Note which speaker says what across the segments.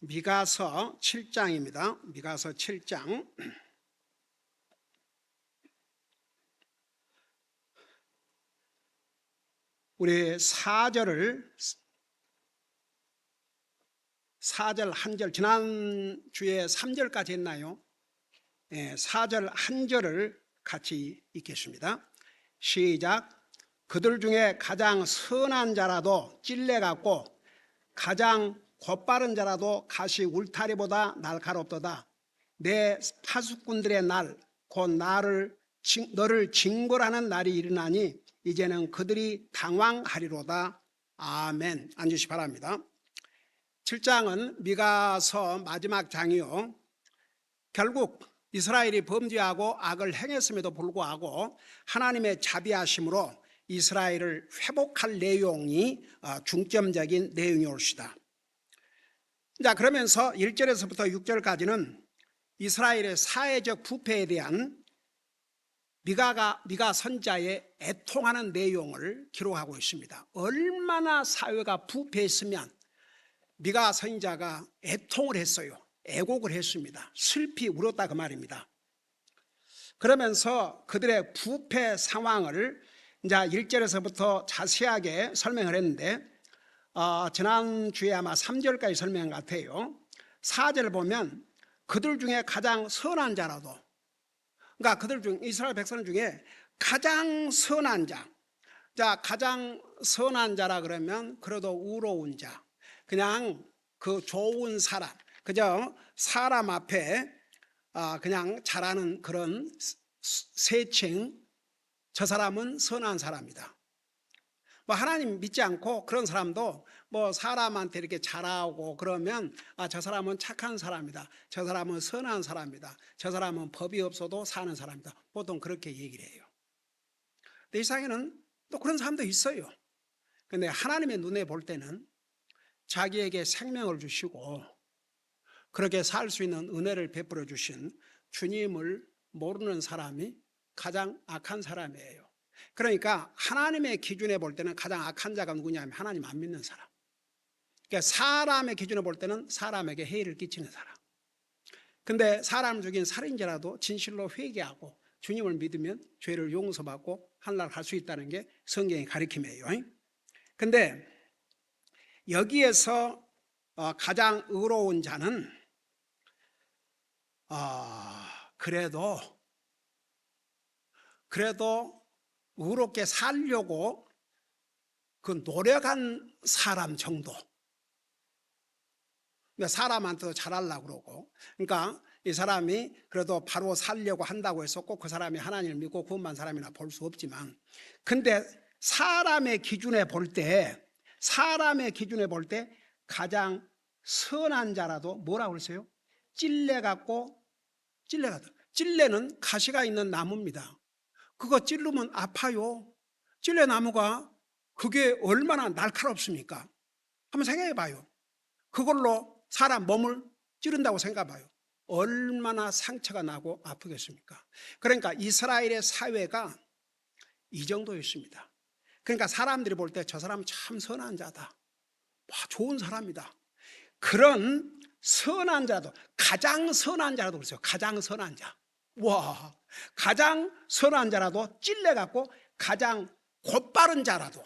Speaker 1: 미가서 7장입니다. 미가서 7장. 우리 4절 한 절, 지난주에 3절까지 했나요? 4절 한 절을 같이 읽겠습니다. 시작. 그들 중에 가장 선한 자라도 찔레같고 가장 곧바른 자라도 가시 울타리보다 날카롭도다. 내 파수꾼들의 날, 곧 너를 징벌하는 날이 일어나니 이제는 그들이 당황하리로다. 아멘. 앉으시 바랍니다. 7장은 미가서 마지막 장이요, 결국 이스라엘이 범죄하고 악을 행했음에도 불구하고 하나님의 자비하심으로 이스라엘을 회복할 내용이 중점적인 내용이 옳시다. 자, 그러면서 1절에서부터 6절까지는 이스라엘의 사회적 부패에 대한 미가 선자의 애통하는 내용을 기록하고 있습니다. 얼마나 사회가 부패했으면 미가 선자가 애통을 했어요. 애곡을 했습니다. 슬피 울었다 그 말입니다. 그러면서 그들의 부패 상황을 이제 1절에서부터 자세하게 설명을 했는데 지난주에 아마 3절까지 설명한 것 같아요. 4절을 보면 그들 중에 가장 선한 자라도, 그러니까 그들 중 이스라엘 백성 중에 가장 선한 자. 자, 가장 선한 자라 그러면 그래도 의로운 자, 그냥 그 좋은 사람, 그저 사람 앞에 그냥 잘하는 그런 세칭, 저 사람은 선한 사람이다. 뭐 하나님 믿지 않고 그런 사람도 뭐 사람한테 이렇게 잘하고 그러면 저 사람은 착한 사람이다, 저 사람은 선한 사람이다, 저 사람은 법이 없어도 사는 사람이다, 보통 그렇게 얘기를 해요. 근데 이 세상에는 또 그런 사람도 있어요. 근데 하나님의 눈에 볼 때는 자기에게 생명을 주시고 그렇게 살 수 있는 은혜를 베풀어 주신 주님을 모르는 사람이 가장 악한 사람이에요. 그러니까 하나님의 기준에 볼 때는 가장 악한 자가 누구냐면 하나님 안 믿는 사람. 그러니까 사람의 기준에 볼 때는 사람에게 해를 끼치는 사람. 근데 사람을 죽인 살인자라도 진실로 회개하고 주님을 믿으면 죄를 용서받고 하늘나라 갈 수 있다는 게 성경의 가르침이에요. 근데 여기에서 가장 의로운 자는 그래도 의롭게 살려고 그 노력한 사람 정도. 그러니까 사람한테도 잘하려고 그러고, 그러니까 이 사람이 그래도 바로 살려고 한다고 해서 꼭 그 사람이 하나님을 믿고 구원받은 사람이나 볼 수 없지만, 근데 사람의 기준에 볼 때 가장 선한 자라도 뭐라고 그랬어요? 찔레는 가시가 있는 나무입니다. 그거 찌르면 아파요. 찔레나무가 그게 얼마나 날카롭습니까? 한번 생각해 봐요. 그걸로 사람 몸을 찌른다고 생각해 봐요. 얼마나 상처가 나고 아프겠습니까? 그러니까 이스라엘의 사회가 이 정도였습니다. 그러니까 사람들이 볼 때 저 사람은 참 선한 자다, 좋은 사람이다, 그런 선한 자도, 가장 선한 자라도 그랬어요. 가장 선한 자. 와, 가장 선한 자라도 찔레갖고 가장 곧바른 자라도,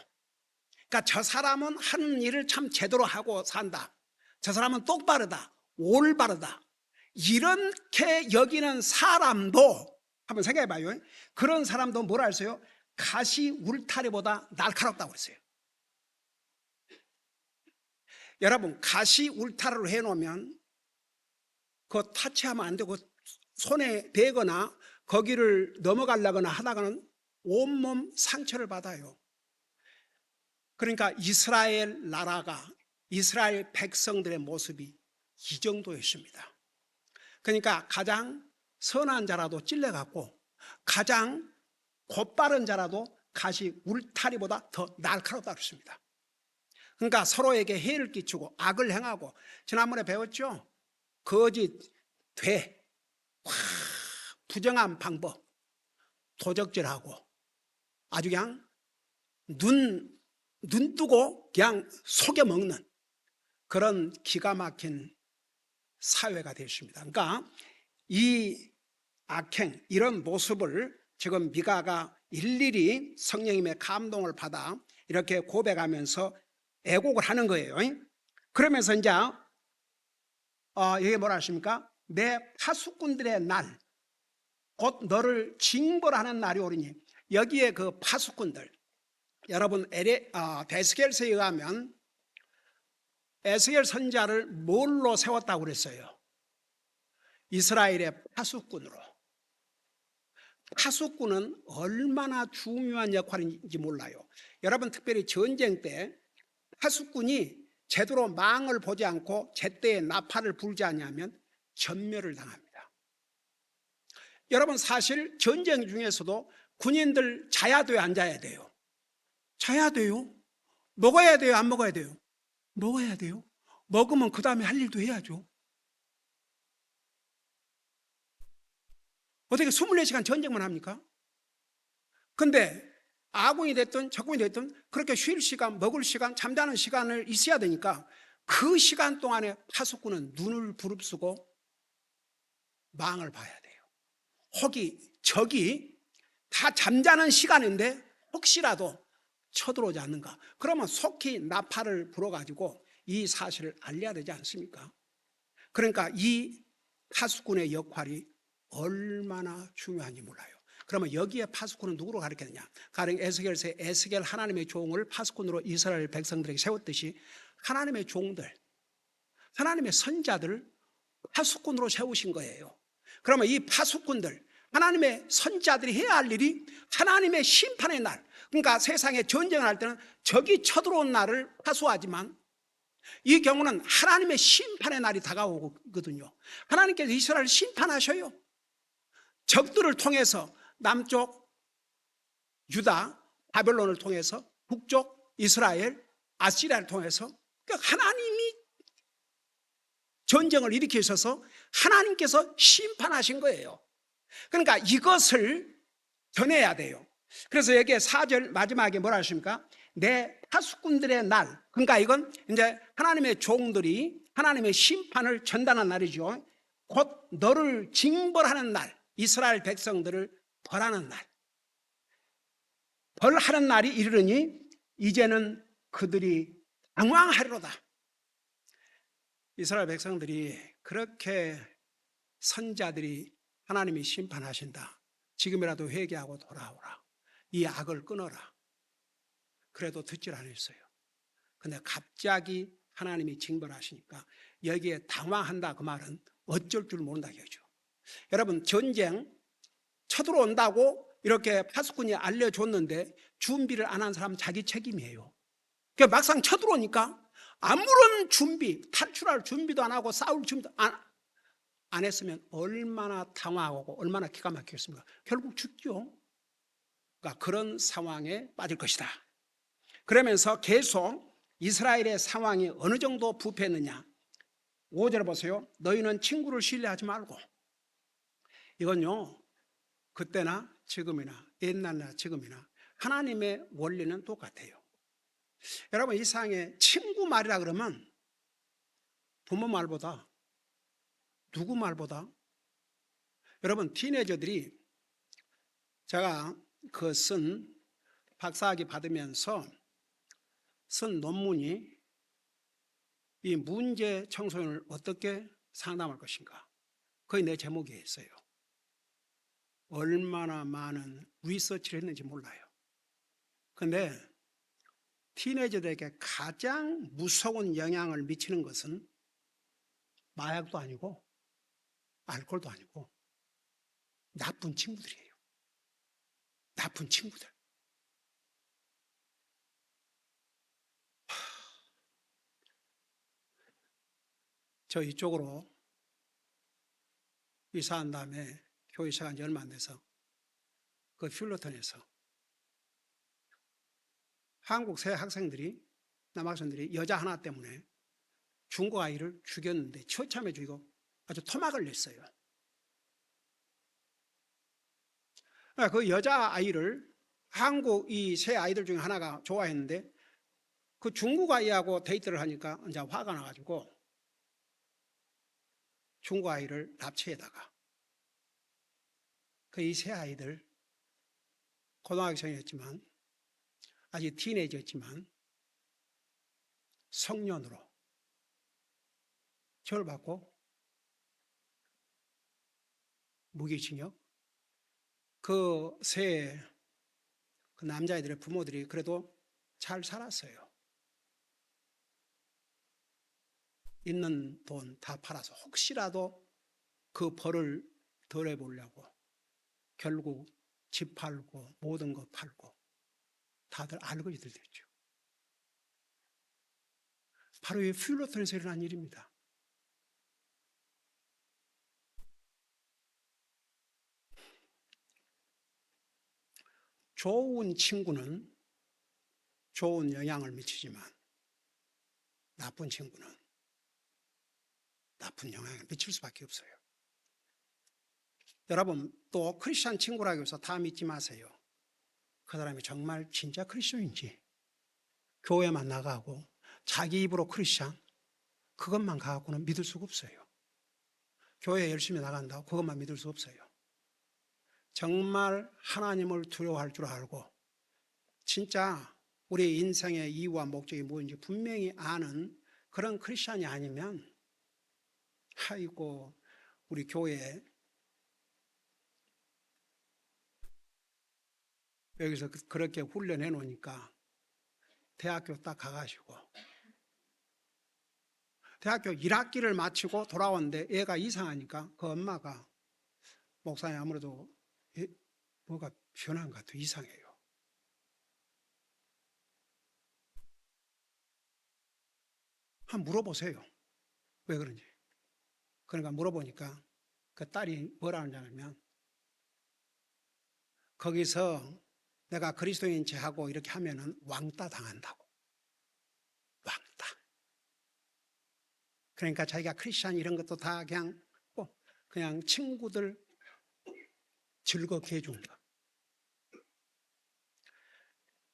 Speaker 1: 그러니까 저 사람은 하는 일을 참 제대로 하고 산다, 저 사람은 똑바르다, 올바르다, 이렇게 여기는 사람도 한번 생각해 봐요. 그런 사람도 뭐라 했어요? 가시 울타리보다 날카롭다고 했어요. 여러분, 가시 울타리로 해놓으면 그거 타치하면 안 되고 손에 대거나 거기를 넘어가려거나 하다가는 온몸 상처를 받아요. 그러니까 이스라엘 나라가, 이스라엘 백성들의 모습이 이 정도였습니다. 그러니까 가장 선한 자라도 찔레갖고 가장 곧바른 자라도 가시 울타리보다 더 날카롭다 그랬습니다. 그러니까 서로에게 해를 끼치고 악을 행하고, 지난번에 배웠죠? 거짓, 부정한 방법, 도적질하고 아주 그냥 눈 뜨고 그냥 속여 먹는 그런 기가 막힌 사회가 됐습니다. 그러니까 이 악행, 이런 모습을 지금 미가가 일일이 성령님의 감동을 받아 이렇게 고백하면서 애곡을 하는 거예요. 그러면서 이제 이게 뭐라 하십니까? 내 파수꾼들의 날, 곧 너를 징벌하는 날이 오리니. 여기에 그 파수꾼들, 여러분 에스겔서에 의하면 에스겔 선지자를 뭘로 세웠다고 그랬어요? 이스라엘의 파수꾼으로. 파수꾼은 얼마나 중요한 역할인지 몰라요. 여러분, 특별히 전쟁 때 파수꾼이 제대로 망을 보지 않고 제때에 나팔을 불지 않으면 전멸을 당합니다. 여러분, 사실 전쟁 중에서도 군인들 자야 돼요, 안 자야 돼요? 자야 돼요. 먹어야 돼요, 안 먹어야 돼요? 먹어야 돼요. 먹으면 그 다음에 할 일도 해야죠. 어떻게 24시간 전쟁만 합니까? 근데 아군이 됐든 적군이 됐든 그렇게 쉴 시간, 먹을 시간, 잠자는 시간을 있어야 되니까 그 시간 동안에 파수꾼은 눈을 부릅쓰고 망을 봐야 돼요. 혹이 적이 다 잠자는 시간인데 혹시라도 쳐들어오지 않는가, 그러면 속히 나팔을 불어가지고 이 사실을 알려야 되지 않습니까? 그러니까 이 파수꾼의 역할이 얼마나 중요한지 몰라요. 그러면 여기에 파수꾼은 누구로 가르쳤느냐? 가령 에스겔서에 에스겔 하나님의 종을 파수꾼으로 이스라엘 백성들에게 세웠듯이 하나님의 종들, 하나님의 선자들을 파수꾼으로 세우신 거예요. 그러면 이 파수꾼들, 하나님의 선자들이 해야 할 일이 하나님의 심판의 날, 그러니까 세상에 전쟁을 할 때는 적이 쳐들어온 날을 파수하지만 이 경우는 하나님의 심판의 날이 다가오거든요. 하나님께서 이스라엘을 심판하셔요. 적들을 통해서 남쪽 유다, 바벨론을 통해서 북쪽 이스라엘, 아시리아를 통해서, 그러니까 하나님이 전쟁을 일으키셔서 하나님께서 심판하신 거예요. 그러니까 이것을 전해야 돼요. 그래서 여기에 4절 마지막에 뭐라 하십니까? 내 파수꾼들의 날. 그러니까 이건 이제 하나님의 종들이 하나님의 심판을 전달하는 날이죠. 곧 너를 징벌하는 날, 이스라엘 백성들을 벌하는 날. 벌하는 날이 이르르니 이제는 그들이 당황하리로다. 이스라엘 백성들이 그렇게 선자들이 하나님이 심판하신다, 지금이라도 회개하고 돌아오라, 이 악을 끊어라, 그래도 듣질 않았어요. 근데 갑자기 하나님이 징벌하시니까 여기에 당황한다, 그 말은 어쩔 줄 모른다 이거죠. 여러분, 전쟁 쳐들어온다고 이렇게 파수꾼이 알려줬는데 준비를 안 한 사람 자기 책임이에요. 그러니까 막상 쳐들어오니까 아무런 준비, 탈출할 준비도 안 하고 싸울 준비도 안 했으면 얼마나 당황하고 얼마나 기가 막히겠습니까? 결국 죽죠. 그러니까 그런 상황에 빠질 것이다. 그러면서 계속 이스라엘의 상황이 어느 정도 부패했느냐. 5절 보세요. 너희는 친구를 신뢰하지 말고. 이건요, 그때나 지금이나 옛날이나 지금이나 하나님의 원리는 똑같아요. 여러분, 이 세상에 친구 말이라 그러면 부모 말보다, 누구 말보다, 여러분, 티네이저들이 제가 그 쓴 박사학위 받으면서 쓴 논문이 이 문제 청소년을 어떻게 상담할 것인가, 거의 내 제목에 있어요. 얼마나 많은 리서치를 했는지 몰라요. 그런데 티네이저들에게 가장 무서운 영향을 미치는 것은 마약도 아니고 알코올도 아니고 나쁜 친구들이에요. 나쁜 친구들. 저 이쪽으로 이사한 다음에 교회 시작한 지 얼마 안 돼서 그 ���러턴에서 한국 새 학생들이, 남학생들이 여자 하나 때문에 중국 아이를 죽였는데, 처참해 죽이고 아주 토막을 냈어요. 그 여자 아이를 한국 이 새 아이들 중에 하나가 좋아했는데 그 중국 아이하고 데이트를 하니까 이제 화가 나가지고 중국 아이를 납치해다가 그 이 세 아이들 고등학생이었지만 아직 티네이저였지만 성년으로 처벌받고 무기징역. 그 세 그 남자애들의 부모들이 그래도 잘 살았어요. 있는 돈 다 팔아서 혹시라도 그 벌을 덜 해보려고 결국 집 팔고 모든 거 팔고 다들 알거지들 됐죠. 바로 이 퓨일러턴에서 일어난 일입니다. 좋은 친구는 좋은 영향을 미치지만 나쁜 친구는 나쁜 영향을 미칠 수밖에 없어요. 여러분, 또 크리스찬 친구라고 해서 다 믿지 마세요. 그 사람이 정말 진짜 크리스천인지, 교회만 나가고 자기 입으로 크리스찬 그것만 가갖고는 믿을 수가 없어요. 교회 열심히 나간다고 그것만 믿을 수 없어요. 정말 하나님을 두려워할 줄 알고 진짜 우리 인생의 이유와 목적이 뭔지 분명히 아는 그런 크리스찬이 아니면, 아이고, 우리 교회에 여기서 그렇게 훈련해 놓으니까 대학교 딱 가가지고 대학교 1학기를 마치고 돌아왔는데 애가 이상하니까 그 엄마가, 목사님 아무래도 뭐가 변한 것 같아요. 이상해요. 한번 물어보세요. 왜 그런지. 그러니까 물어보니까 그 딸이 뭐라 하냐면, 거기서 내가 그리스도인 체하고 이렇게 하면은 왕따 당한다고. 왕따. 그러니까 자기가 크리스찬 이런 것도 다 그냥 친구들 즐겁게 해준 거.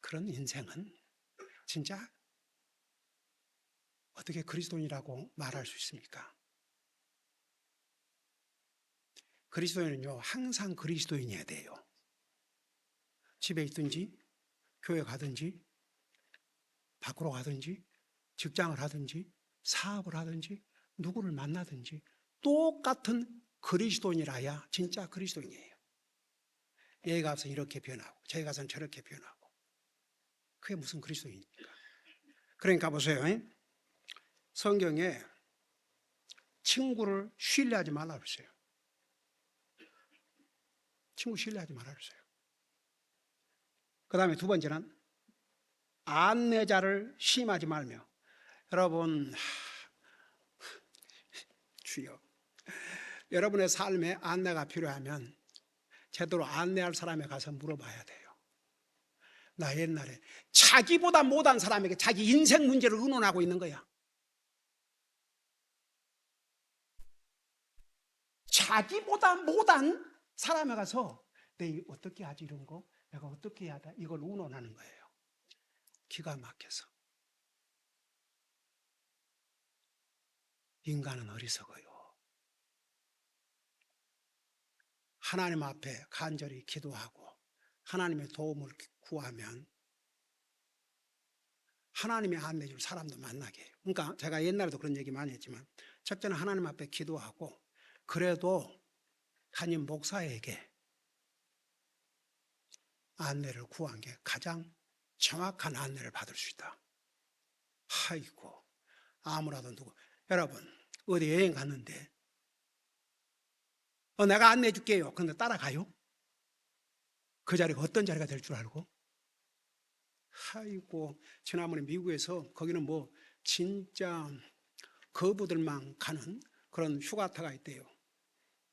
Speaker 1: 그런 인생은 진짜 어떻게 그리스도인이라고 말할 수 있습니까? 그리스도인은요, 항상 그리스도인이어야 돼요. 집에 있든지 교회 가든지 밖으로 가든지 직장을 하든지 사업을 하든지 누구를 만나든지 똑같은 그리스도인이라야 진짜 그리스도인이에요. 얘 가서 이렇게 변하고 저기 가서는 저렇게 변하고, 그게 무슨 그리스도인입니까? 그러니까 보세요. 성경에 친구를 신뢰하지 말라 그랬어요. 친구 신뢰하지 말라 그랬어요. 그 다음에 두 번째는 안내자를 심하지 말며. 여러분, 주여, 여러분의 삶에 안내가 필요하면 제대로 안내할 사람에 가서 물어봐야 돼요. 나 옛날에 자기보다 못한 사람에게 자기 인생 문제를 의논하고 있는 거야. 자기보다 못한 사람에 가서 내가 어떻게 하지 이런 거, 내가 어떻게 해야 돼, 이걸 의논하는 거예요. 기가 막혀서. 인간은 어리석어요. 하나님 앞에 간절히 기도하고 하나님의 도움을 구하면 하나님의 안내 줄 사람도 만나게 해요. 그러니까 제가 옛날에도 그런 얘기 많이 했지만, 첫째는 하나님 앞에 기도하고, 그래도 담임 목사에게 안내를 구한 게 가장 정확한 안내를 받을 수 있다. 아이고, 아무라도 누구, 여러분 어디 여행 갔는데 내가 안내해 줄게요. 근데 따라가요? 그 자리가 어떤 자리가 될 줄 알고? 아이고, 지난번에 미국에서 거기는 뭐 진짜 거부들만 가는 그런 휴가터가 있대요.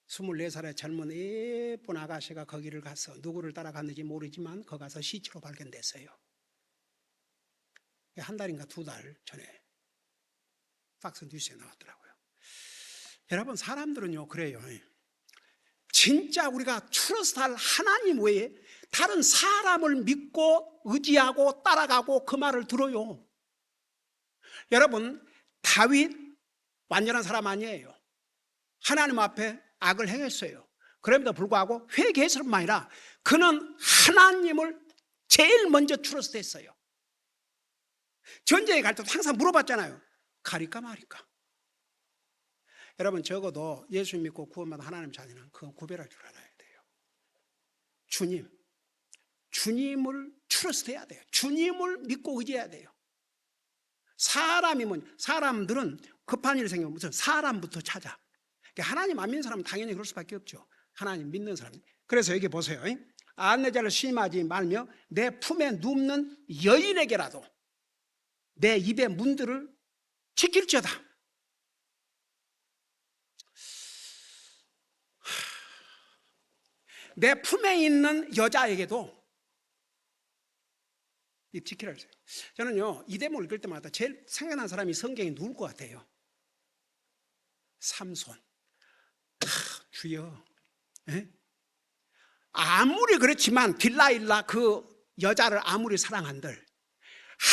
Speaker 1: 24살의 젊은 예쁜 아가씨가 거기를 가서 누구를 따라갔는지 모르지만 거기 가서 시체로 발견됐어요. 한 달인가 두 달 전에 팍스 뉴스에 나왔더라고요. 여러분, 사람들은요 그래요. 진짜 우리가 트러스트할 하나님 외에 다른 사람을 믿고 의지하고 따라가고 그 말을 들어요. 여러분, 다윗 완전한 사람 아니에요. 하나님 앞에 악을 행했어요. 그럼에도 불구하고 회개했을 뿐만 아니라 그는 하나님을 제일 먼저 트러스트했어요. 전쟁에 갈 때도 항상 물어봤잖아요. 가릴까 말일까. 여러분, 적어도 예수 믿고 구원받은 하나님 자녀는 그건 구별할 줄 알아야 돼요. 주님을 트러스트해야 돼요. 주님을 믿고 의지해야 돼요. 사람들은 급한 일이 생기면 무슨 사람부터 찾아. 하나님 안 믿는 사람은 당연히 그럴 수밖에 없죠. 하나님 믿는 사람. 그래서 여기 보세요. 안내자를 신임하지 말며 내 품에 눕는 여인에게라도 내 입의 문들을 지킬지어다. 내 품에 있는 여자에게도 입 지키라 그랬어요. 저는요, 이 대목을 읽을 때마다 제일 생각나는 사람이 성경에 누울 것 같아요. 삼손. 주여. 에? 아무리 그렇지만 딜라일라 그 여자를 아무리 사랑한들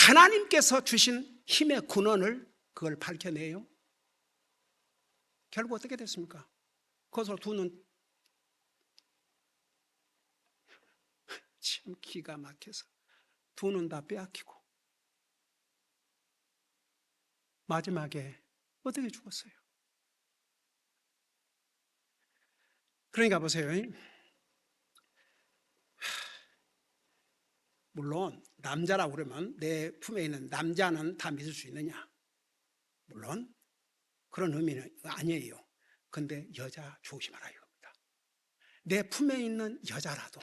Speaker 1: 하나님께서 주신 힘의 근원을 그걸 밝혀내요. 결국 어떻게 됐습니까? 그것으로 두 눈 참 기가 막혀서 두 눈 다 빼앗기고 마지막에 어떻게 죽었어요? 그러니까 보세요. 물론 남자라고 그러면 내 품에 있는 남자는 다 믿을 수 있느냐? 물론 그런 의미는 아니에요. 근데 여자 조심하라 이겁니다. 내 품에 있는 여자라도.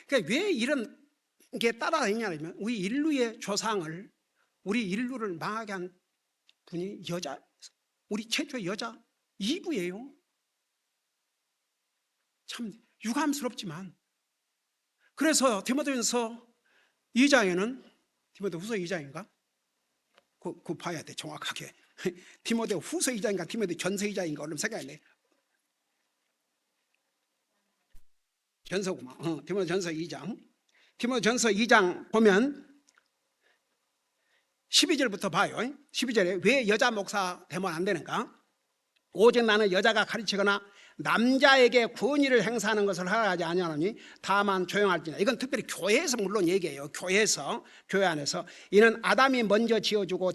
Speaker 1: 그러니까 왜 이런 게 따라다니냐면 우리 인류의 조상을, 우리 인류를 망하게 한 분이 여자, 우리 최초의 여자 이브예요. 참 유감스럽지만. 그래서 디모데전서 2장에는 디모데후서 2장인가? 그 봐야 돼 정확하게. 디모데후서 2장인가 디모데전서 2장인가 얼른 생각이 안 나. 전서구만. 디모데전서 2장. 디모데전서 2장 보면 12절부터 봐요. 12절에 왜 여자 목사 되면 안 되는가? 오직 나는 여자가 가르치거나 남자에게 권위를 행사하는 것을 하지 아니하노니 다만 조용할지니라. 이건 특별히 교회에서 물론 얘기해요. 교회 안에서 이는 아담이 먼저 지어주고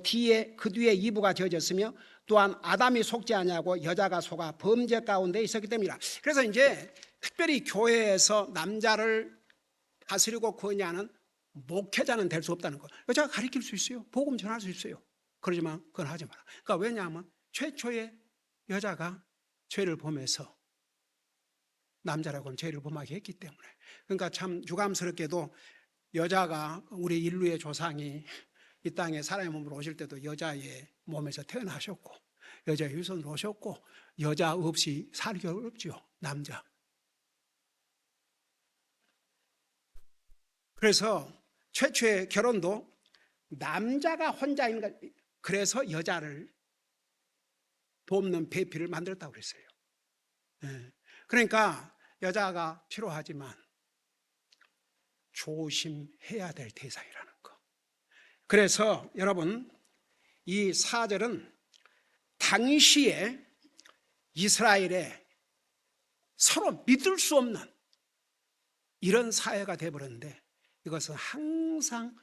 Speaker 1: 그 뒤에 이브가 지어졌으며 또한 아담이 속지 아니하고 여자가 속아 범죄 가운데 있었기 때문이라. 그래서 이제 특별히 교회에서 남자를 다스리고 권위하는 목회자는 될 수 없다는 거. 여자가 가르칠 수 있어요. 복음 전할 수 있어요. 그러지만 그건 하지 마라. 그러니까 왜냐하면 최초의 여자가 죄를 범해서 남자라고는 죄를 범하게 했기 때문에. 그러니까 참 유감스럽게도 여자가 우리 인류의 조상이 이 땅에 사람의 몸으로 오실 때도 여자의 몸에서 태어나셨고 여자의 유선으로 오셨고 여자 없이 살기 어렵죠. 남자. 그래서 최초의 결혼도 남자가 혼자 있는 거. 그래서 여자를 돕는 배필을 만들었다고 그랬어요. 그러니까 여자가 필요하지만 조심해야 될 대상이라는 거. 그래서 여러분 이 4절은 당시에 이스라엘에 서로 믿을 수 없는 이런 사회가 되어버렸는데 이것은 항상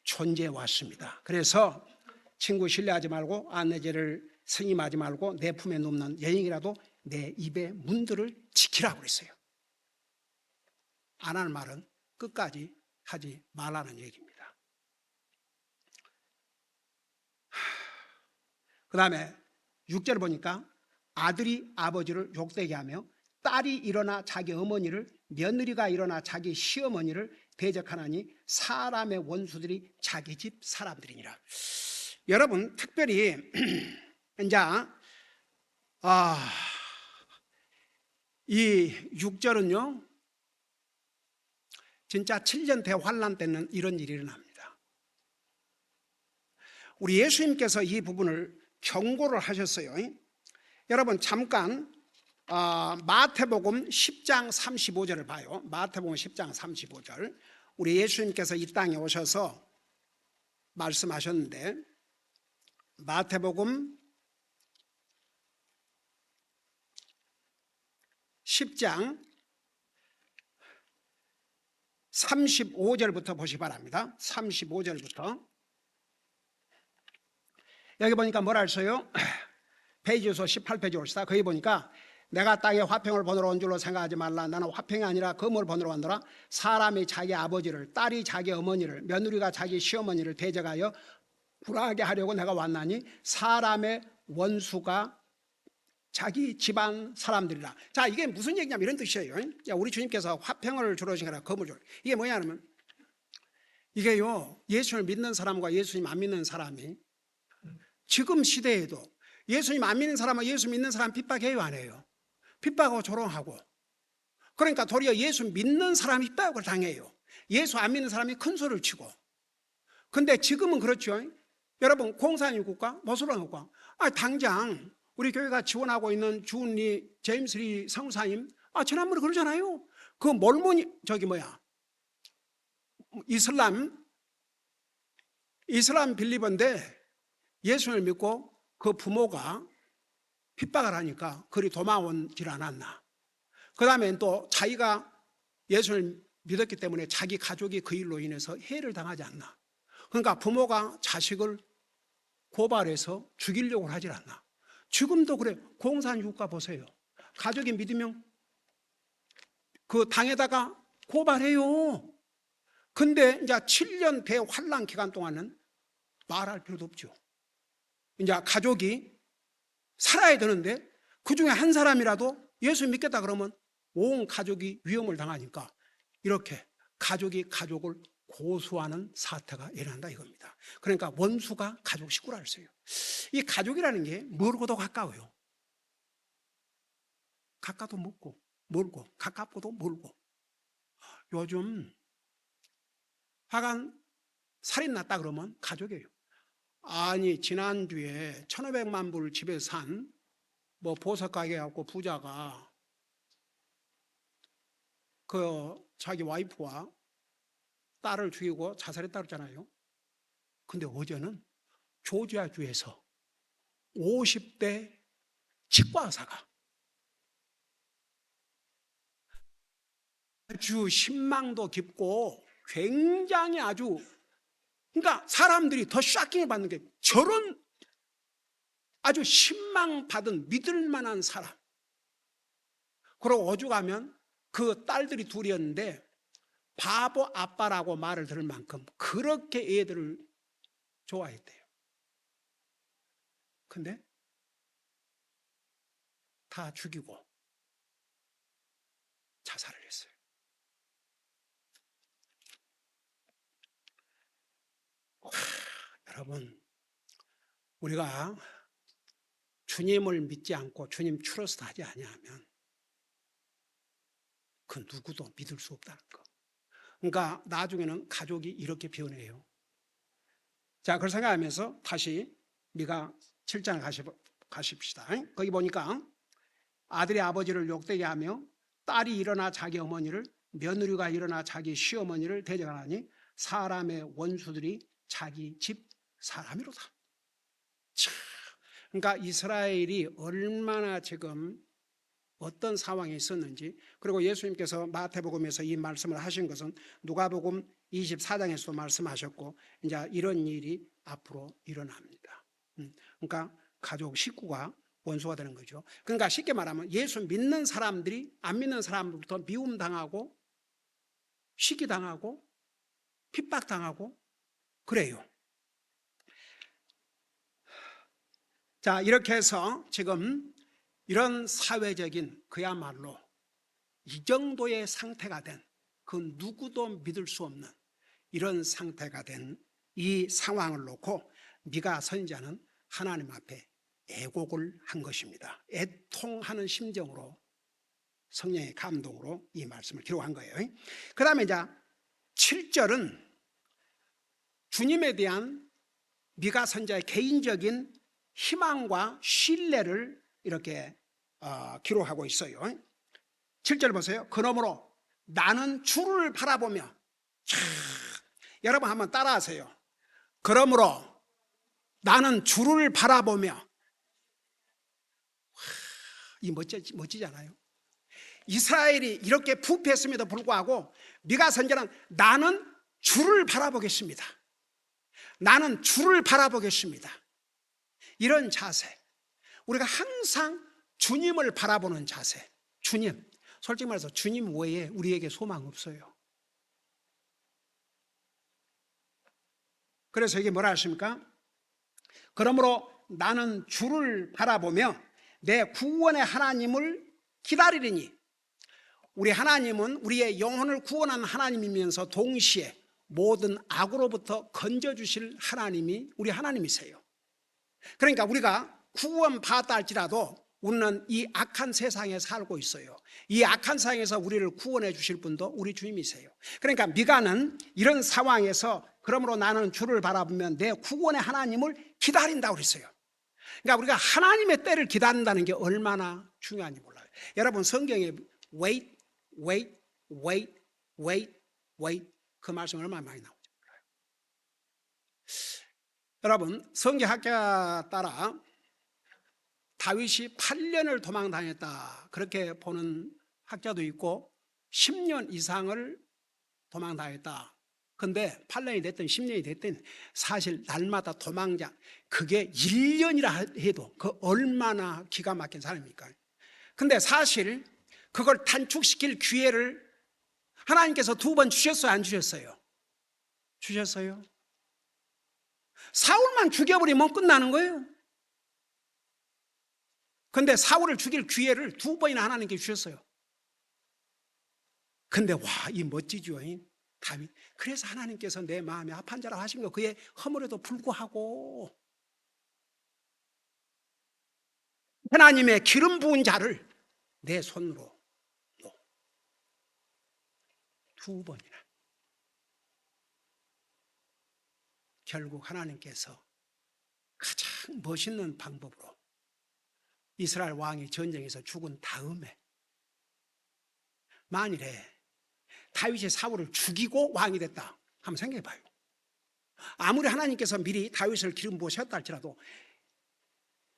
Speaker 1: 존재해 왔습니다. 그래서 친구 신뢰하지 말고 안내제를 승임하지 말고 내 품에 눕는 여인이라도 내 입의 문들을 지키라고 그랬어요. 안 하는 말은 끝까지 하지 말라는 얘기입니다. 그 다음에 6절을 보니까 아들이 아버지를 욕되게 하며 딸이 일어나 자기 어머니를 며느리가 일어나 자기 시어머니를 대적하나니 사람의 원수들이 자기 집 사람들이니라. 여러분 특별히 이제 이 6절은요 진짜 7년 대환란 때는 이런 일이 일어납니다. 우리 예수님께서 이 부분을 경고를 하셨어요. 여러분 잠깐 마태복음 10장 35절을 봐요. 마태복음 10장 35절. 우리 예수님께서 이 땅에 오셔서 말씀하셨는데 마태복음 10장 35절부터 보시기 바랍니다. 35절부터. 여기 보니까 뭐라 했어요? 페이지 수 18페이지 옵시다. 거기 보니까 내가 땅에 화평을 보내러 온 줄로 생각하지 말라. 나는 화평이 아니라 금을 보내러 왔노라. 사람이 자기 아버지를, 딸이 자기 어머니를, 며느리가 자기 시어머니를 대적하여 굴하게 하려고 내가 왔나니 사람의 원수가 자기 집안 사람들이라. 자, 이게 무슨 얘기냐면 이런 뜻이에요. 우리 주님께서 화평을 주러 오신 거라 금을 주러. 이게 뭐냐면 이게요, 예수를 믿는 사람과 예수님 안 믿는 사람이 지금 시대에도 예수님 안 믿는 사람과 예수 믿는 사람 핍박해요, 안 해요? 핍박하고 조롱하고. 그러니까 도리어 예수 믿는 사람이 핍박을 당해요. 예수 안 믿는 사람이 큰 소리를 치고. 근데 지금은 그렇죠. 여러분, 공산주의 국가, 모슬람 국가. 당장 우리 교회가 지원하고 있는 주은리 제임스리 성사님, 지난번에 그러잖아요. 그 몰몬이 이슬람 빌리버인데 예수를 믿고 그 부모가 핍박을 하니까 그리 도망오질 않았나. 그 다음에 또 자기가 예수를 믿었기 때문에 자기 가족이 그 일로 인해서 해를 당하지 않나. 그러니까 부모가 자식을 고발해서 죽이려고 하질 않나. 지금도 그래. 공산주의국가 보세요. 가족이 믿으면 그 당에다가 고발해요. 근데 이제 7년 대환란 기간 동안은 말할 필요도 없죠. 이제 가족이 살아야 되는데 그 중에 한 사람이라도 예수 믿겠다 그러면 온 가족이 위험을 당하니까 이렇게 가족이 가족을 고소하는 사태가 일어난다 이겁니다. 그러니까 원수가 가족 식구라 했어요. 이 가족이라는 게 멀고도 가까워요. 가까도 멀고 가깝고도 멀고. 요즘 하간 살인 났다 그러면 가족이에요. 아니 지난주에 1,500만 불 집에 산 뭐 보석 가게 갖고 부자가 그 자기 와이프와 딸을 죽이고 자살했다 그랬잖아요. 근데 어제는 조지아주에서 50대 치과 의사가 아주 신망도 깊고 굉장히 아주, 그러니까 사람들이 더 쇼킹을 받는 게 저런 아주 신망받은 믿을 만한 사람. 그리고 오죽하면 그 딸들이 둘이었는데 바보 아빠라고 말을 들을 만큼 그렇게 애들을 좋아했대요. 근데 다 죽이고 자살을 했어요. 여러분, 우리가 주님을 믿지 않고 주님 트러스트 하지 아니하면 그 누구도 믿을 수 없다는 거. 그러니까 나중에는 가족이 이렇게 변해요. 자, 그걸 생각하면서 다시 미가 7장 가십시다. 거기 보니까 아들이 아버지를 욕되게 하며 딸이 일어나 자기 어머니를, 며느리가 일어나 자기 시어머니를 대적하니 사람의 원수들이 자기 집 사람이로다. 참, 그러니까 이스라엘이 얼마나 지금 어떤 상황에 있었는지, 그리고 예수님께서 마태복음에서 이 말씀을 하신 것은 누가복음 24장에서도 말씀하셨고 이제 이런 일이 앞으로 일어납니다. 그러니까 가족 식구가 원수가 되는 거죠. 그러니까 쉽게 말하면 예수 믿는 사람들이 안 믿는 사람들부터 미움당하고 시기당하고 핍박당하고 그래요. 자, 이렇게 해서 지금 이런 사회적인 그야말로 이 정도의 상태가 된, 그 누구도 믿을 수 없는 이런 상태가 된 이 상황을 놓고 미가 선지자는 하나님 앞에 애곡을 한 것입니다. 애통하는 심정으로 성령의 감동으로 이 말씀을 기록한 거예요. 그 다음에 이제 7절은 주님에 대한 미가 선지자의 개인적인 희망과 신뢰를 이렇게 기록하고 있어요. 7절 보세요. 그러므로 나는 주를 바라보며, 여러분 한번 따라하세요. 그러므로 나는 주를 바라보며. 이 멋지잖아요. 이스라엘이 이렇게 부패했음에도 불구하고 미가 선지자는 나는 주를 바라보겠습니다. 나는 주를 바라보겠습니다. 이런 자세, 우리가 항상 주님을 바라보는 자세. 주님, 솔직히 말해서 주님 외에 우리에게 소망 없어요. 그래서 이게 뭐라 하십니까? 그러므로 나는 주를 바라보며 내 구원의 하나님을 기다리리니, 우리 하나님은 우리의 영혼을 구원하는 하나님이면서 동시에 모든 악으로부터 건져주실 하나님이 우리 하나님이세요. 그러니까 우리가 구원받았다 할지라도 우리는 이 악한 세상에 살고 있어요. 이 악한 세상에서 우리를 구원해 주실 분도 우리 주님이세요. 그러니까 미가는 이런 상황에서 그러므로 나는 주를 바라보면 내 구원의 하나님을 기다린다고 그랬어요. 그러니까 우리가 하나님의 때를 기다린다는 게 얼마나 중요한지 몰라요. 여러분 성경에 wait, wait, wait, wait, wait 그 말씀 얼마나 많이 나오죠. 여러분 성경학자 따라 다윗이 8년을 도망다녔다 그렇게 보는 학자도 있고 10년 이상을 도망다녔다. 근데 8년이 됐든 10년이 됐든 사실 날마다 도망자 그게 1년이라 해도 그 얼마나 기가 막힌 사람입니까? 근데 사실 그걸 단축시킬 기회를 하나님께서 2번 주셨어요, 안 주셨어요? 주셨어요. 사울만 죽여버리면 끝나는 거예요. 근데 사울을 죽일 기회를 2번이나 하나님께 주셨어요. 근데 와, 이 멋지죠, 다윗. 그래서 하나님께서 내 마음에 합한 자라고 하신 거, 그의 허물에도 불구하고 하나님의 기름 부은 자를 내 손으로 2번이나. 결국 하나님께서 가장 멋있는 방법으로 이스라엘 왕이 전쟁에서 죽은 다음에 만일에 다윗이 사울을 죽이고 왕이 됐다 한번 생각해 봐요. 아무리 하나님께서 미리 다윗을 기름 부으셨다 할지라도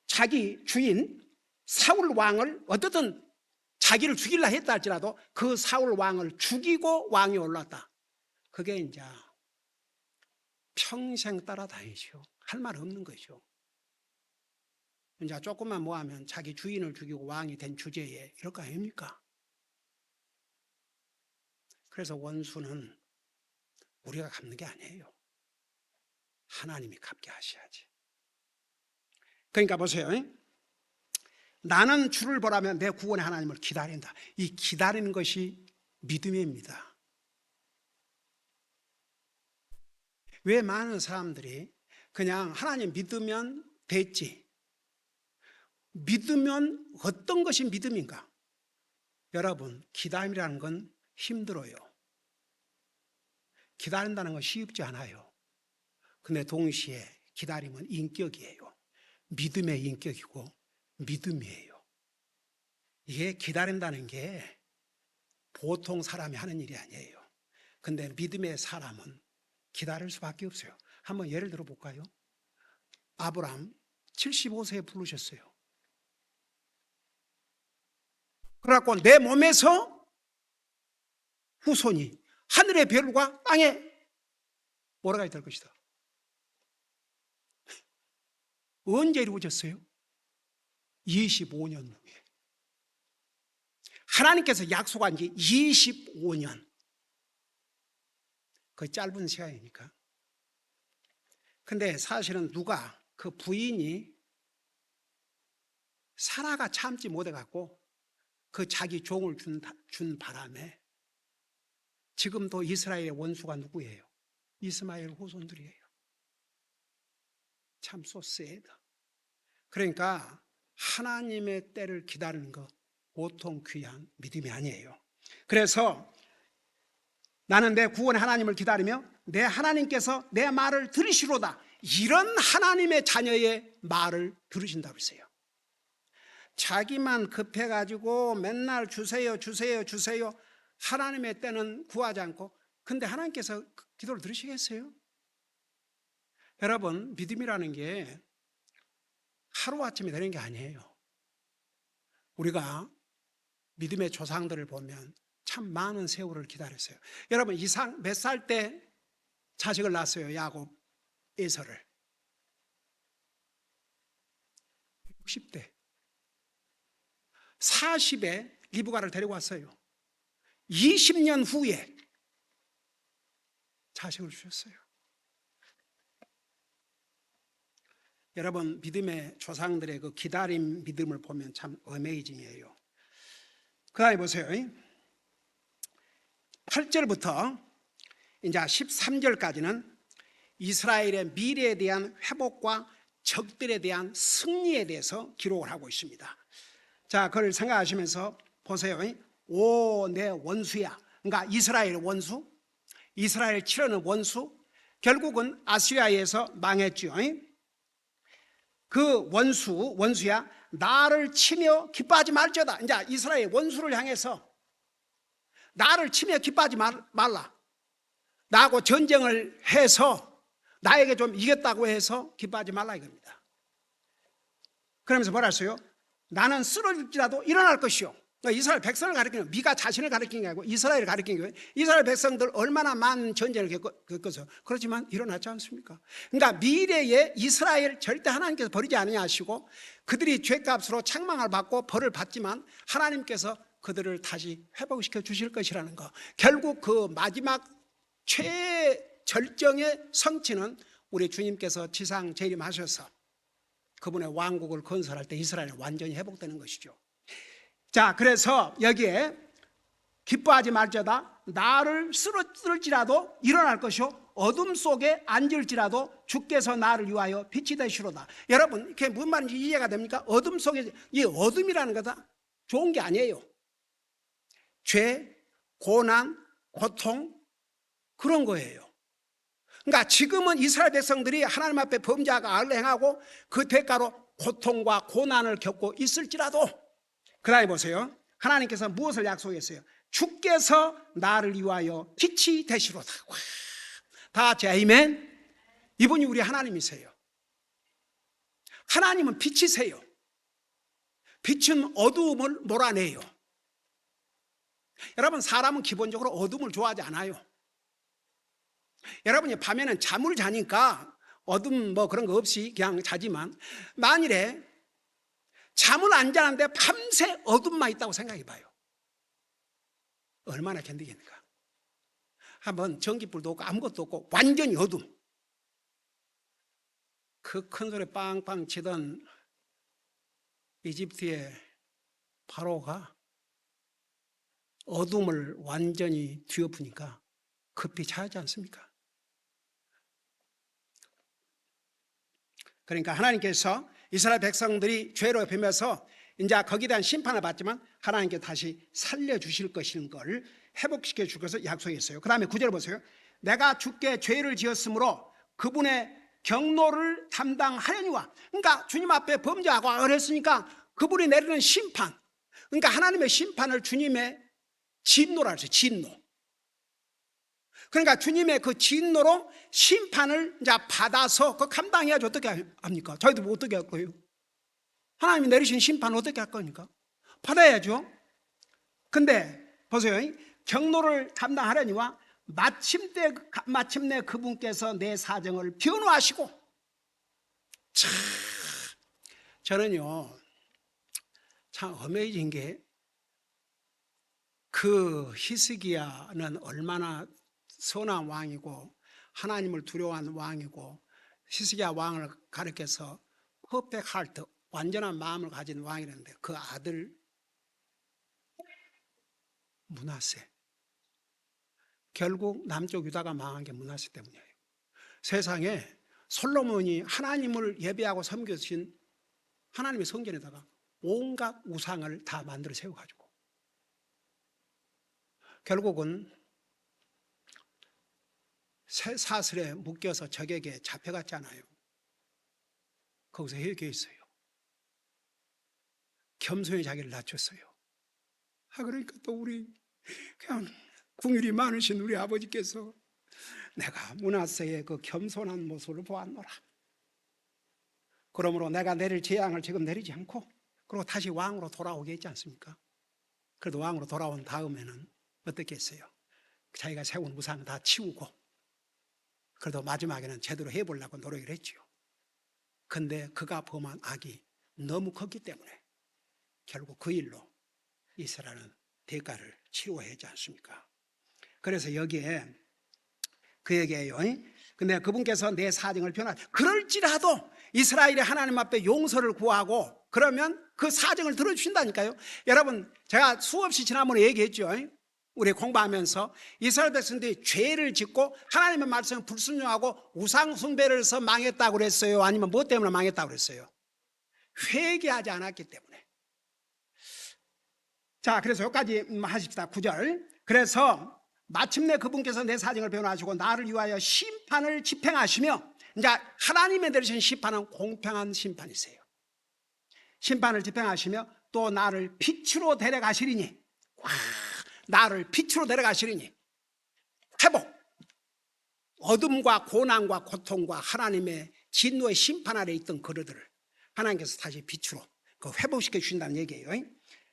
Speaker 1: 자기 주인 사울 왕을 어떻든 자기를 죽이려 했다 할지라도 그 사울 왕을 죽이고 왕이 올랐다. 그게 이제 평생 따라다니죠. 할 말 없는 거죠. 이제 조금만 뭐하면 자기 주인을 죽이고 왕이 된 주제에 이럴 거 아닙니까? 그래서 원수는 우리가 갚는 게 아니에요. 하나님이 갚게 하셔야지. 그러니까 보세요. 나는 주를 보라면 내 구원의 하나님을 기다린다. 이 기다리는 것이 믿음입니다. 왜 많은 사람들이 그냥 하나님 믿으면 됐지, 믿으면 어떤 것이 믿음인가? 여러분, 기다림이라는 건 힘들어요. 기다린다는 건 쉽지 않아요. 근데 동시에 기다림은 인격이에요. 믿음의 인격이고 믿음이에요. 이게 기다린다는 게 보통 사람이 하는 일이 아니에요. 근데 믿음의 사람은 기다릴 수밖에 없어요. 한번 예를 들어 볼까요? 아브라함 75세에 부르셨어요. 그래갖고 내 몸에서 후손이 하늘의 별과 땅에 오라가 될 것이다. 언제 이루어졌어요? 25년 후에. 하나님께서 약속한 지 25년. 그 짧은 시간이니까. 근데 사실은 누가 그 부인이 사라가 참지 못해갖고 그 자기 종을 준 바람에 지금도 이스라엘의 원수가 누구예요? 이스마엘 후손들이에요. 참 소스에다. 그러니까 하나님의 때를 기다리는 거 보통 귀한 믿음이 아니에요. 그래서 나는 내 구원의 하나님을 기다리며 내 하나님께서 내 말을 들으시로다. 이런 하나님의 자녀의 말을 들으신다고 했어요. 자기만 급해가지고 맨날 주세요 주세요 주세요 하나님의 때는 구하지 않고, 근데 하나님께서 기도를 들으시겠어요? 여러분, 믿음이라는 게 하루아침에 되는 게 아니에요. 우리가 믿음의 조상들을 보면 참 많은 세월을 기다렸어요. 여러분, 이상 몇 살 때 자식을 낳았어요? 야곱, 에서를 60대, 40에 리브가를 데리고 왔어요. 20년 후에 자식을 주셨어요. 여러분, 믿음의 조상들의 그 기다림 믿음을 보면 참 어메이징이에요. 그 다음에 보세요. 8절부터 이제 13절까지는 이스라엘의 미래에 대한 회복과 적들에 대한 승리에 대해서 기록을 하고 있습니다. 자, 그걸 생각하시면서 보세요. 오, 내 원수야. 그러니까 이스라엘 원수, 이스라엘 치려는 원수, 결국은 아시리아에서 망했죠. 그 원수야, 나를 치며 기뻐하지 말지어다. 이제 이스라엘 원수를 향해서 나를 치며 기뻐하지 말라. 나하고 전쟁을 해서 나에게 좀 이겼다고 해서 기뻐하지 말라 이겁니다. 그러면서 뭐라 했어요? 나는 쓰러질지라도 일어날 것이요. 그러니까 이스라엘 백성을 가리키는, 미가 자신을 가리키는 게 아니고 이스라엘을 가리키는 거예요. 이스라엘 백성들 얼마나 많은 전쟁을 겪어서 그렇지만 일어나지 않습니까? 그러니까 미래에 이스라엘 절대 하나님께서 버리지 않으냐 하시고 그들이 죄값으로 책망을 받고 벌을 받지만 하나님께서 그들을 다시 회복시켜 주실 것이라는 거. 결국 그 마지막 최절정의 성취는 우리 주님께서 지상 재림하셔서 그분의 왕국을 건설할 때 이스라엘이 완전히 회복되는 것이죠. 자, 그래서 여기에 기뻐하지 말지어다. 나를 쓰러질지라도 일어날 것이요 어둠 속에 앉을지라도 주께서 나를 위하여 빛이 되시로다. 여러분, 이게 무슨 말인지 이해가 됩니까? 어둠 속에, 이 어둠이라는 거다 좋은 게 아니에요. 죄, 고난, 고통, 그런 거예요. 그러니까 지금은 이스라엘 백성들이 하나님 앞에 범죄하고 악을 행하고 그 대가로 고통과 고난을 겪고 있을지라도, 그 다음에 보세요. 하나님께서 무엇을 약속했어요? 주께서 나를 위하여 빛이 되시로다. 와, 다 같이 아멘. 이분이 우리 하나님이세요. 하나님은 빛이세요. 빛은 어두움을 몰아내요. 여러분, 사람은 기본적으로 어둠을 좋아하지 않아요. 여러분이 밤에는 잠을 자니까 어둠 뭐 그런 거 없이 그냥 자지만, 만일에 잠을 안 자는데 밤새 어둠만 있다고 생각해 봐요. 얼마나 견디겠는가. 한번 전기불도 없고 아무것도 없고 완전히 어둠, 그 큰 소리 빵빵 치던 이집트의 파로가 어둠을 완전히 뒤엎으니까 급히 자지 않습니까? 그러니까 하나님께서 이스라엘 백성들이 죄로 범해서 이제 거기에 대한 심판을 받지만 하나님께 다시 살려주실 것인 걸 회복시켜 줄 것을 약속했어요. 그 다음에 9절 보세요. 내가 주께 죄를 지었으므로 그분의 경노를 담당하려니와. 그러니까 주님 앞에 범죄하고 악을 했으니까 그분이 내리는 심판, 그러니까 하나님의 심판을 주님의 진노라 그랬어요. 진노. 그러니까 주님의 그 진노로 심판을 이제 받아서 그 감당해야지. 어떻게 합니까? 저희도 뭐 어떻게 할 거예요? 하나님이 내리신 심판을 어떻게 할 겁니까? 받아야죠. 근데 보세요. 경노를 담당하려니와 마침내 그분께서 내 사정을 변호하시고. 참, 저는요 참 어메이징 게, 그 히스기야는 얼마나 선한 왕이고 하나님을 두려워하는 왕이고 히스기야 왕을 가리켜서 퍼펙트 하트, 완전한 마음을 가진 왕이라는데 그 아들 므낫세, 결국 남쪽 유다가 망한 게 므낫세 때문이에요. 세상에 솔로몬이 하나님을 예배하고 섬겨주신 하나님의 성전에다가 온갖 우상을 다 만들어 세워가지고 결국은 새 사슬에 묶여서 적에게 잡혀갔잖아요. 거기서 회개했어요. 겸손히 자기를 낮췄어요. 그러니까 또 우리 그냥 궁율이 많으신 우리 아버지께서 내가 므낫세의 그 겸손한 모습을 보았노라. 그러므로 내가 내릴 재앙을 지금 내리지 않고 그리고 다시 왕으로 돌아오게 했지 않습니까? 그래도 왕으로 돌아온 다음에는 어떻게 했어요? 자기가 세운 우상을 다 치우고 그래도 마지막에는 제대로 해보려고 노력을 했지요. 근데 그가 범한 악이 너무 컸기 때문에 결국 그 일로 이스라엘은 대가를 치러야 하지 않습니까? 그래서 여기에 그 얘기예요. 근데 그분께서 내 사정을 그럴지라도 이스라엘이 하나님 앞에 용서를 구하고 그러면 그 사정을 들어주신다니까요. 여러분, 제가 수없이 지난번에 얘기했죠. 우리 공부하면서 이스라엘 백성들이 죄를 짓고 하나님의 말씀을 불순종하고 우상 숭배를 해서 망했다고 그랬어요? 아니면 뭐 때문에 망했다고 그랬어요? 회개하지 않았기 때문에. 자, 그래서 여기까지 하십시다. 9절. 그래서 마침내 그분께서 내 사정을 변호하시고 나를 위하여 심판을 집행하시며, 이제 하나님의 내리신 심판은 공평한 심판이세요. 심판을 집행하시며 또 나를 빛으로 데려가시리니, 나를 빛으로 데려가시리니, 회복, 어둠과 고난과 고통과 하나님의 진노의 심판 아래 있던 그들을 하나님께서 다시 빛으로 회복시켜 주신다는 얘기예요.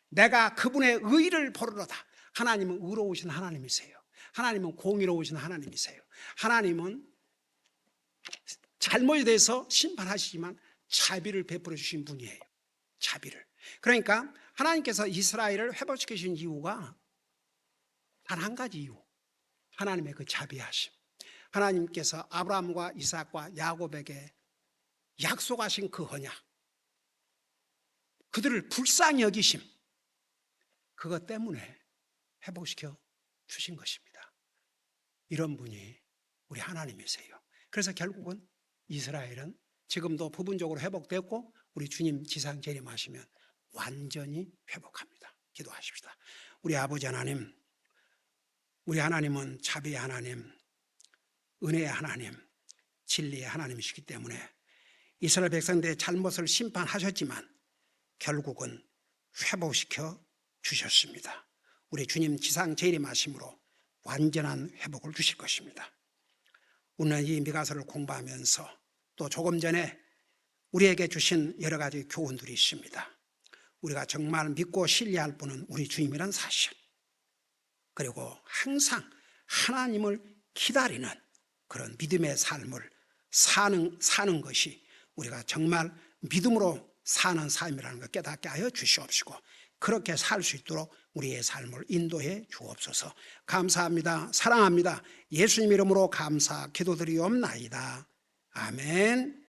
Speaker 1: 내가 그분의 의를 보르러다. 하나님은 의로우신 하나님이세요. 하나님은 공의로우신 하나님이세요. 하나님은 잘못에 대해서 심판하시지만 자비를 베풀어 주신 분이에요. 자비를. 그러니까 하나님께서 이스라엘을 회복시켜 주신 이유가 단 한 가지 이유. 하나님의 그 자비하심. 하나님께서 아브라함과 이삭과 야곱에게 약속하신 그 언약, 그들을 불쌍히 여기심, 그것 때문에 회복시켜 주신 것입니다. 이런 분이 우리 하나님이세요. 그래서 결국은 이스라엘은 지금도 부분적으로 회복됐고 우리 주님 지상 재림하시면 완전히 회복합니다. 기도하십시다. 우리 아버지 하나님, 우리 하나님은 자비의 하나님, 은혜의 하나님, 진리의 하나님이시기 때문에 이스라엘 백성들의 잘못을 심판하셨지만 결국은 회복시켜 주셨습니다. 우리 주님 지상 재림하심으로 완전한 회복을 주실 것입니다. 오늘 이 미가서를 공부하면서 또 조금 전에 우리에게 주신 여러 가지 교훈들이 있습니다. 우리가 정말 믿고 신뢰할 분은 우리 주님이란 사실, 그리고 항상 하나님을 기다리는 그런 믿음의 삶을 사는 것이 우리가 정말 믿음으로 사는 삶이라는 걸 깨닫게 하여 주시옵시고 그렇게 살 수 있도록 우리의 삶을 인도해 주옵소서. 감사합니다. 사랑합니다. 예수님 이름으로 감사 기도드리옵나이다. 아멘.